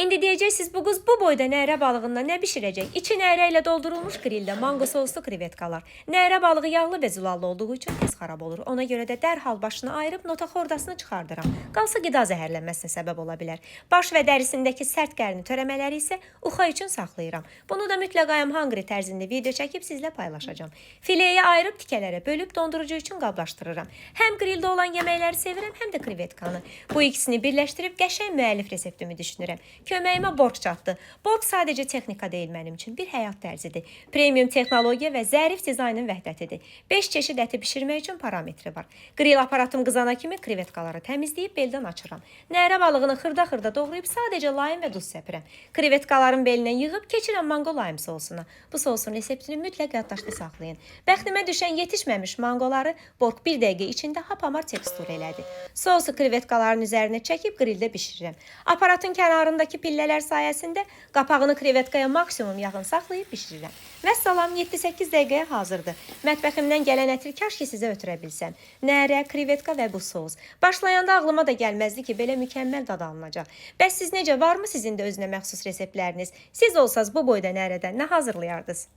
İndi deyəcəksiniz, bu qız bu boyda nərə balığından nə bişirəcək? İçi nərə ilə doldurulmuş qrildə mango soslu krevetkalar. Nərə balığı yağlı və zulallı olduğu üçün tez xarab olur. Ona görə də dərhal başını ayırıb nota xordasını çıxardıram. Qalsa qida zəhərlənməsinə səbəb ola bilər. Baş və dərisindəki sərt qərini törəmələri isə uxa üçün saxlayıram. Bunu da mütləq I am hungry tərzində video çəkib sizlə paylaşacağam. Fileyi ayırıb tikələrə bölüb dondurucu üçün qablaşdırıram. Həm qrildə olan yeməkləri sevirəm, həm də krevetkanı. Bu ikisini birləşdirib qəşəng müəllif reseptimi düşünürəm. Köməyimə borc çatdı. Borc sadəcə texnika deyil mənim üçün, bir həyat tərzidir. Premium texnologiya və zərif dizaynın vəhdətidir. 5 çeşid əti bişirmək üçün parametri var. Grill aparatım qızana kimi krevetkaları təmizləyib beldən açıram. Nərə balığını xırda-xırda doğrayıb sadəcə laym və duz səpirəm. Krevetkaların belindən yığıb keçirəm mango laym sosuna. Bu sosun reseptini mütləq yaddaşda saxlayın. Bəxtimə düşən yetişməmiş mangoları borc 1 dəqiqə içində hapamar tekstur elədi. Sosu krevetkaların üzərinə çəkib grildə bişirirəm. Aparatın kənarındakı pillələr sayəsində qapağını krevetkaya maksimum yaxın saxlayıb bişirirəm. Vəssalam, 7-8 dəqiqəyə hazırdır. Mətbəximdən gələn ətir kaş ki sizə ötürə bilsəm. Nərə, krevetka və bu sos. Başlayanda ağlıma da gəlməzdi ki, belə mükəmməl dad alınacaq. Bəs siz necə, varmı sizin də özünə məxsus reseptləriniz? Siz olsaz bu boyda nərədən nə hazırlayardınız?